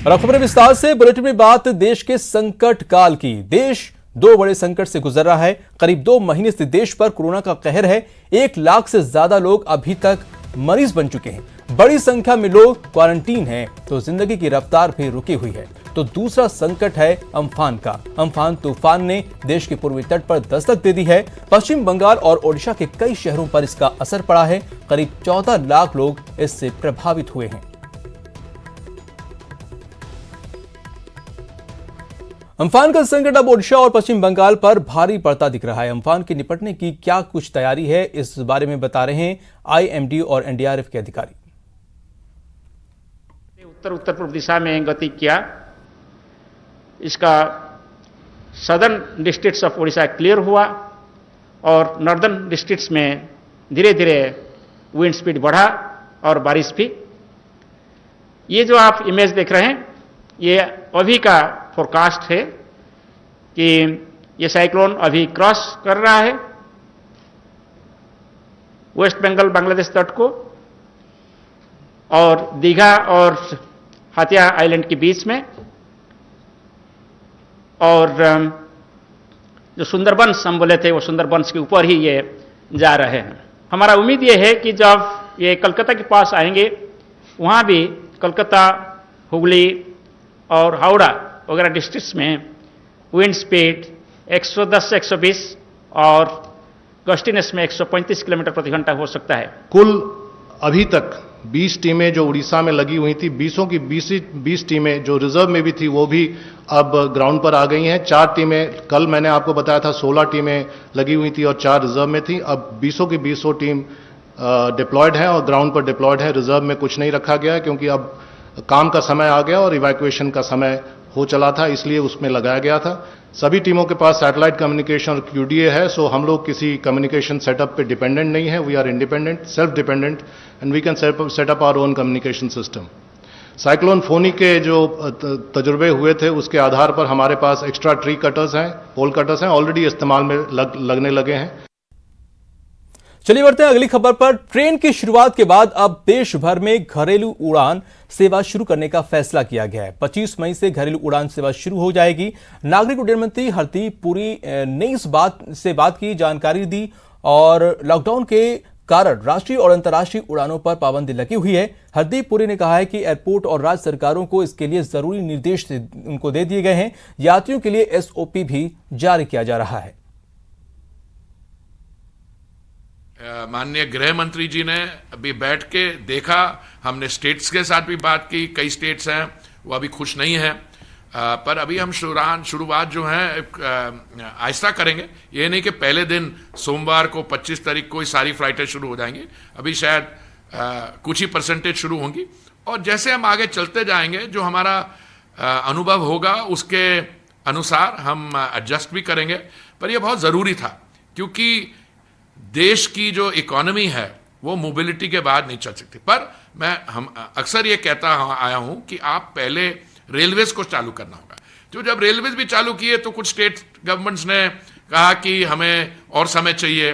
और अब खबरें विस्तार से। बुलेटिन में बात देश के संकट काल की। देश दो बड़े संकट से गुजर रहा है। करीब 2 महीने से देश पर कोरोना का कहर है। 1 लाख से ज्यादा लोग अभी तक मरीज बन चुके हैं। बड़ी संख्या में लोग क्वारंटीन हैं, तो जिंदगी की रफ्तार भी रुकी हुई है। तो दूसरा संकट है अम्फान का। अम्फान तूफान ने देश के पूर्वी तट पर दस्तक दे दी है। पश्चिम बंगाल और ओडिशा के कई शहरों पर इसका असर पड़ा है। करीब 14 लाख लोग इससे प्रभावित हुए हैं। अम्फान का संकट अब ओडिशा और पश्चिम बंगाल पर भारी पड़ता दिख रहा है। अम्फान के निपटने की क्या कुछ तैयारी है, इस बारे में बता रहे हैं आईएमडी और एनडीआरएफ के अधिकारी। उत्तर पूर्व दिशा में गति किया। इसका southern districts of Odisha clear हुआ और नॉर्दर्न डिस्ट्रिक्ट्स में धीरे धीरे विंड स्पीड बढ़ा और बारिश भी। ये जो आप इमेज देख रहे हैं, ये अभी का फोरकास्ट है कि ये साइक्लोन अभी क्रॉस कर रहा है वेस्ट बंगाल बांग्लादेश तट को और दीघा और हातिया आइलैंड के बीच में, और जो सुंदरबंस हम बोले थे वो सुंदरबंस के ऊपर ही ये जा रहे हैं। हमारा उम्मीद ये है कि जब ये कलकत्ता के पास आएंगे, वहाँ भी कलकत्ता, हुगली और हावड़ा वगैरह डिस्ट्रिक्ट्स में विंड स्पीड 110 से 120 और गस्टिनेस में 135 किलोमीटर प्रति घंटा हो सकता है। कुल अभी तक 20 टीमें जो उड़ीसा में लगी हुई थी, 20 टीमें जो रिजर्व में भी थी वो भी अब ग्राउंड पर आ गई हैं। 4 टीमें, कल मैंने आपको बताया था 16 टीमें लगी हुई थी और 4 रिजर्व में थी। अब 20 की 20 टीम डिप्लॉयड है और ग्राउंड पर डिप्लॉयड है। रिजर्व में कुछ नहीं रखा गया क्योंकि अब काम का समय आ गया और इवैक्यूएशन का समय हो चला था, इसलिए उसमें लगाया गया था। सभी टीमों के पास सैटेलाइट कम्युनिकेशन और क्यूडीए है, सो हम लोग किसी कम्युनिकेशन सेटअप पे डिपेंडेंट नहीं है। We are independent, self dependent and we can set up our own communication system. Cyclone Fani के जो तजुर्बे हुए थे उसके आधार पर हमारे पास एक्स्ट्रा ट्री कटर्स हैं, पोल कटर्स हैं, ऑलरेडी इस्तेमाल में लगने लगे हैं। चलिए बढ़ते हैं अगली खबर पर। ट्रेन की शुरुआत के बाद अब देश भर में घरेलू उड़ान सेवा शुरू करने का फैसला किया गया है। 25 मई से घरेलू उड़ान सेवा शुरू हो जाएगी। नागरिक उड्डयन मंत्री हरदीप पुरी ने इस बात की जानकारी दी और लॉकडाउन के कारण राष्ट्रीय और अंतर्राष्ट्रीय उड़ानों पर पाबंदी लगी हुई है। हरदीप पुरी ने कहा है कि एयरपोर्ट और राज्य सरकारों को इसके लिए जरूरी निर्देश उनको दे दिए गए हैं। यात्रियों के लिए एसओपी भी जारी किया जा रहा है। माननीय गृह मंत्री जी ने अभी बैठ के देखा, हमने स्टेट्स के साथ भी बात की। कई स्टेट्स हैं वो अभी खुश नहीं हैं, पर अभी हम शुरुआत जो है आहिस्ता करेंगे। ये नहीं कि पहले दिन सोमवार को 25 तारीख को ही सारी फ्लाइटें शुरू हो जाएंगी। अभी शायद कुछ ही परसेंटेज शुरू होंगी और जैसे हम आगे चलते जाएंगे जो हमारा अनुभव होगा उसके अनुसार हम एडजस्ट भी करेंगे। पर यह बहुत ज़रूरी था क्योंकि देश की जो इकोनॉमी है वो मोबिलिटी के बाद नहीं चल सकती। पर हम अक्सर ये कहता आया हूं कि आप पहले रेलवेज को चालू करना होगा। तो जब रेलवेज भी चालू किए तो कुछ स्टेट गवर्नमेंट्स ने कहा कि हमें और समय चाहिए,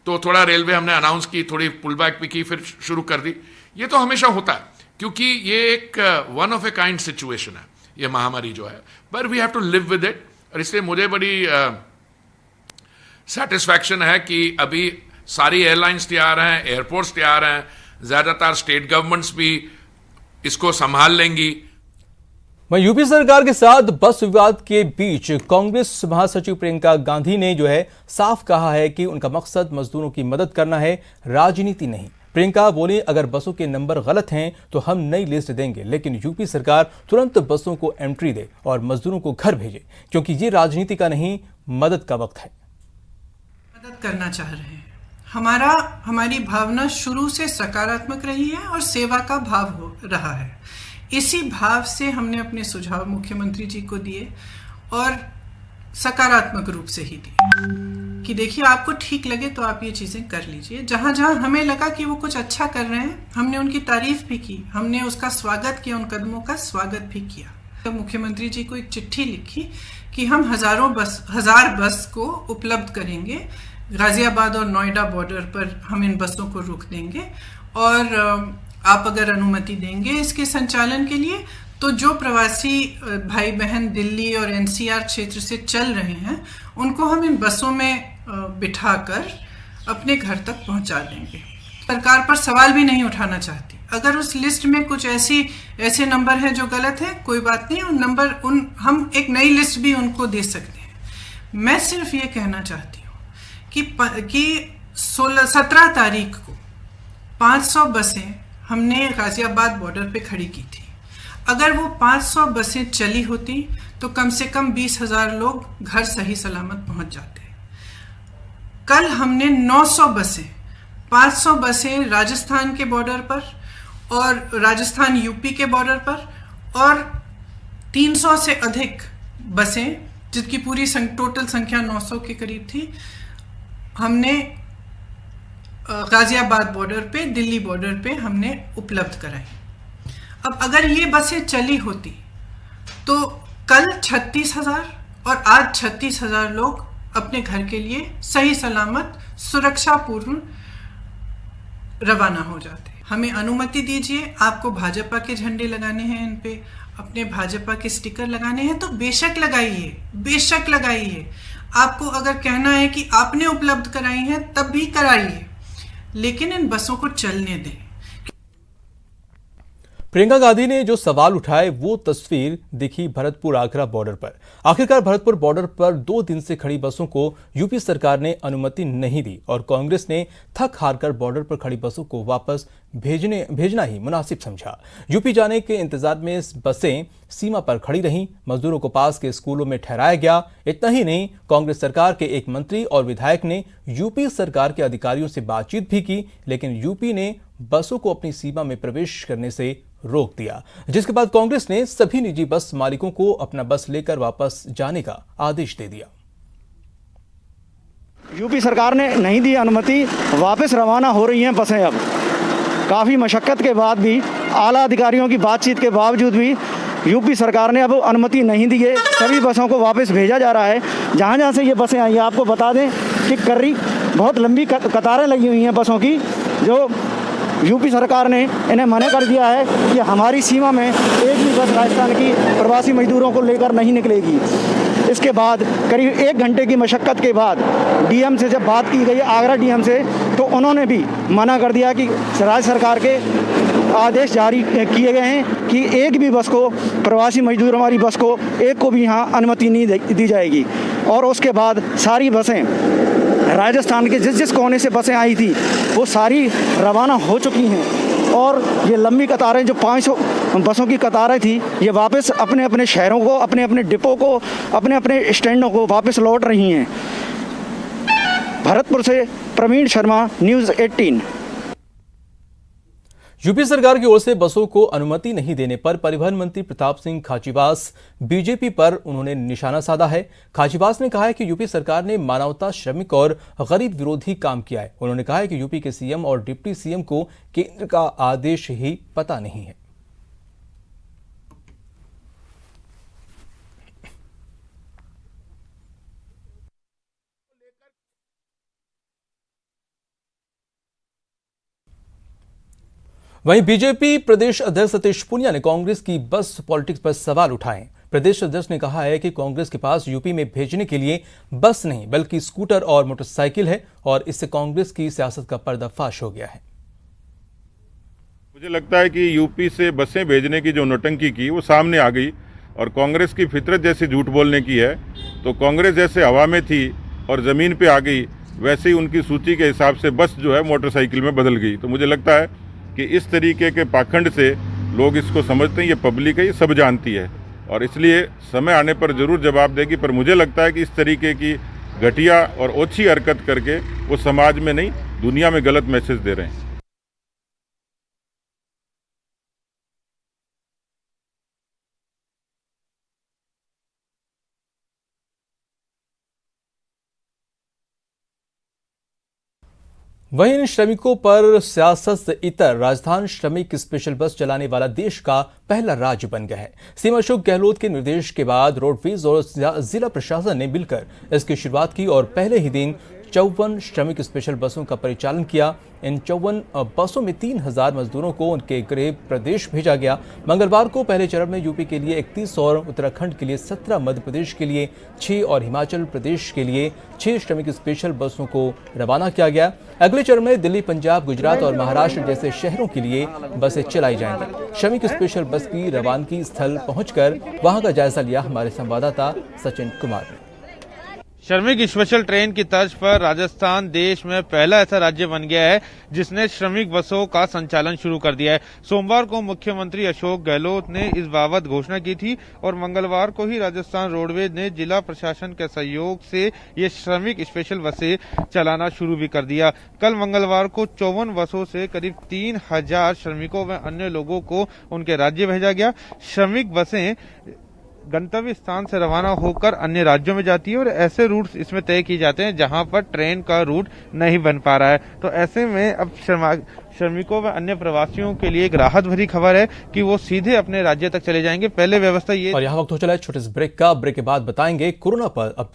तो थोड़ा रेलवे हमने अनाउंस की, थोड़ी पुल बैक भी की, फिर शुरू कर दी। ये तो हमेशा होता है क्योंकि ये एक one of a kind situation है ये महामारी जो है, पर we have to live with it. और इसलिए मुझे बड़ी सेटिस्फैक्शन है कि अभी सारी एयरलाइंस तैयार हैं, एयरपोर्ट्स तैयार हैं, ज्यादातर स्टेट गवर्नमेंट्स भी इसको संभाल लेंगी। वहीं यूपी सरकार के साथ बस विवाद के बीच कांग्रेस महासचिव प्रियंका गांधी ने जो है साफ कहा है कि उनका मकसद मजदूरों की मदद करना है, राजनीति नहीं। प्रियंका बोले, अगर बसों के नंबर गलत हैं तो हम नई लिस्ट देंगे, लेकिन यूपी सरकार तुरंत बसों को एंट्री दे और मजदूरों को घर भेजे, क्योंकि ये राजनीति का नहीं, मदद का वक्त है। मदद करना चाह रहे हैं। हमारी भावना शुरू से सकारात्मक रही है और सेवा का भाव हो रहा है। इसी भाव से हमने अपने सुझाव मुख्यमंत्री जी को दिए और सकारात्मक रूप से ही दिए कि देखिए आपको ठीक लगे तो आप ये चीजें कर लीजिए। जहां जहां हमें लगा कि वो कुछ अच्छा कर रहे हैं, हमने उनकी तारीफ भी की, हमने उसका स्वागत किया, उन कदमों का स्वागत भी किया। तो मुख्यमंत्री जी को एक चिट्ठी लिखी कि हम 1000 बस को उपलब्ध करेंगे। गाजियाबाद और नोएडा बॉर्डर पर हम इन बसों को रोक देंगे और आप अगर अनुमति देंगे इसके संचालन के लिए तो जो प्रवासी भाई बहन दिल्ली और एनसीआर क्षेत्र से चल रहे हैं उनको हम इन बसों में बिठाकर अपने घर तक पहुंचा देंगे। सरकार पर सवाल भी नहीं उठाना चाहती। अगर उस लिस्ट में कुछ ऐसे नंबर हैं जो गलत है, कोई बात नहीं, हम एक नई लिस्ट भी उनको दे सकते हैं। मैं सिर्फ ये कहना चाहती हूँ कि 17 तारीख को 500 बसें हमने गाजियाबाद बॉर्डर पे खड़ी की थी। अगर वो 500 बसें चली होती तो कम से कम 20,000 लोग घर सही सलामत पहुंच जाते। कल हमने 900 बसें, 500 बसें राजस्थान के बॉर्डर पर और राजस्थान यूपी के बॉर्डर पर, और 300 से अधिक बसें जिसकी पूरी टोटल संख्या 900 के करीब थी, हमने गाजियाबाद बॉर्डर पे, दिल्ली बॉर्डर पे हमने उपलब्ध कराई। अब अगर ये बसें चली होती तो कल 36,000 और आज 36,000 लोग अपने घर के लिए सही सलामत सुरक्षापूर्ण रवाना हो जाते। हमें अनुमति दीजिए, आपको भाजपा के झंडे लगाने हैं, इन पे अपने भाजपा के स्टिकर लगाने हैं तो बेशक लगाइए, बेशक लगाइए। आपको अगर कहना है कि आपने उपलब्ध कराई हैं तब भी कराइए, लेकिन इन बसों को चलने दें। प्रियंका गांधी ने जो सवाल उठाए वो तस्वीर दिखी भरतपुर आगरा बॉर्डर पर। आखिरकार भरतपुर बॉर्डर पर 2 दिन से खड़ी बसों को यूपी सरकार ने अनुमति नहीं दी और कांग्रेस ने थक हारकर बॉर्डर पर खड़ी बसों को वापस भेजना ही मुनासिब समझा। यूपी जाने के इंतजार में बसें सीमा पर खड़ी रहीं, मजदूरों को पास के स्कूलों में ठहराया गया। इतना ही नहीं, कांग्रेस सरकार के एक मंत्री और विधायक ने यूपी सरकार के अधिकारियों से बातचीत भी की, लेकिन यूपी ने बसों को अपनी सीमा में प्रवेश करने से रोक दिया, जिसके बाद कांग्रेस ने सभी निजी बस मालिकों को अपना बस लेकर वापस जाने का आदेश दे दिया। यूपी सरकार ने नहीं दी अनुमति, वापस रवाना हो रही हैं बसें। अब काफ़ी मशक्क़त के बाद भी, आला अधिकारियों की बातचीत के बावजूद भी यूपी सरकार ने अब अनुमति नहीं दी है। सभी बसों को वापस भेजा जा रहा है। जहाँ जहाँ से ये बसें आई हैं, आपको बता दें कि बहुत लंबी कतारें लगी हुई हैं बसों की, जो यूपी सरकार ने इन्हें मना कर दिया है कि हमारी सीमा में एक भी बस राजस्थान की प्रवासी मजदूरों को लेकर नहीं निकलेगी। इसके बाद करीब 1 घंटे की मशक्क़त के बाद डीएम से जब बात की गई, आगरा डीएम से, तो उन्होंने भी मना कर दिया कि राज्य सरकार के आदेश जारी किए गए हैं कि एक भी बस को, प्रवासी मजदूरों वाली बस को, एक को भी यहाँ अनुमति नहीं दी जाएगी। और उसके बाद सारी बसें राजस्थान के जिस कोने से बसें आई थी वो सारी रवाना हो चुकी हैं। और ये लंबी कतारें, जो 500 बसों की कतारें थी, ये वापस अपने अपने शहरों को, अपने अपने डिपो को, अपने अपने स्टैंडों को वापस लौट रही हैं। भरतपुर से प्रवीण शर्मा, न्यूज़ 18। यूपी सरकार की ओर से बसों को अनुमति नहीं देने पर परिवहन मंत्री प्रताप सिंह खाचीवास बीजेपी पर उन्होंने निशाना साधा है। खाचीवास ने कहा है कि यूपी सरकार ने मानवता, श्रमिक और गरीब विरोधी काम किया है। उन्होंने कहा है कि यूपी के सीएम और डिप्टी सीएम को केंद्र का आदेश ही पता नहीं है। वहीं बीजेपी प्रदेश अध्यक्ष सतीश पूनिया ने कांग्रेस की बस पॉलिटिक्स पर सवाल उठाए। प्रदेश अध्यक्ष ने कहा है कि कांग्रेस के पास यूपी में भेजने के लिए बस नहीं बल्कि स्कूटर और मोटरसाइकिल है और इससे कांग्रेस की सियासत का पर्दाफाश हो गया है। मुझे लगता है कि यूपी से बसें भेजने की जो नौटंकी की वो सामने आ गई और कांग्रेस की फितरत जैसी झूठ बोलने की है। तो कांग्रेस जैसे हवा में थी और ज़मीन पे आ गई, वैसे ही उनकी सूची के हिसाब से बस जो है मोटरसाइकिल में बदल गई। तो मुझे लगता है कि इस तरीके के पाखंड से लोग इसको समझते हैं, ये पब्लिक है, ये सब जानती है और इसलिए समय आने पर ज़रूर जवाब देगी। पर मुझे लगता है कि इस तरीके की घटिया और ओछी हरकत करके वो समाज में नहीं, दुनिया में गलत मैसेज दे रहे हैं। वहीं इन श्रमिकों पर सियासत से इतर राजधानी श्रमिक स्पेशल बस चलाने वाला देश का पहला राज्य बन गया है। सीएम अशोक गहलोत के निर्देश के बाद रोडवेज और जिला प्रशासन ने मिलकर इसकी शुरुआत की और पहले ही दिन 54 श्रमिक स्पेशल बसों का परिचालन किया। इन 54 बसों में 3000 मजदूरों को उनके गृह प्रदेश भेजा गया। मंगलवार को पहले चरण में यूपी के लिए 31 और उत्तराखंड के लिए 17, मध्य प्रदेश के लिए 6 और हिमाचल प्रदेश के लिए 6 श्रमिक स्पेशल बसों को रवाना किया गया। अगले चरण में दिल्ली, पंजाब, गुजरात और महाराष्ट्र जैसे शहरों के लिए बसें चलाई जाएंगी। श्रमिक स्पेशल बस की रवानगी स्थल पहुंचकर वहां का जायजा लिया हमारे संवाददाता सचिन कुमार ने। श्रमिक स्पेशल ट्रेन की तर्ज पर राजस्थान देश में पहला ऐसा राज्य बन गया है जिसने श्रमिक बसों का संचालन शुरू कर दिया है। सोमवार को मुख्यमंत्री अशोक गहलोत ने इस बाबत घोषणा की थी और मंगलवार को ही राजस्थान रोडवेज ने जिला प्रशासन के सहयोग से ये श्रमिक स्पेशल बसें चलाना शुरू भी कर दिया। कल मंगलवार को 54 बसों से करीब 3000 श्रमिकों व अन्य लोगों को उनके राज्य भेजा गया। श्रमिक बसें गंतव्य स्थान से रवाना होकर अन्य राज्यों में जाती है और ऐसे रूट्स इसमें तय किए जाते हैं जहां पर ट्रेन का रूट नहीं बन पा रहा है। तो ऐसे में अब श्रमिकों व अन्य प्रवासियों के लिए एक राहत भरी खबर है कि वो सीधे अपने राज्य तक चले जाएंगे। पहले व्यवस्था ये। और यहाँ वक्त हो चला है छोटे से ब्रेक का। ब्रेक के बाद बताएंगे कोरोना पर अपडेट।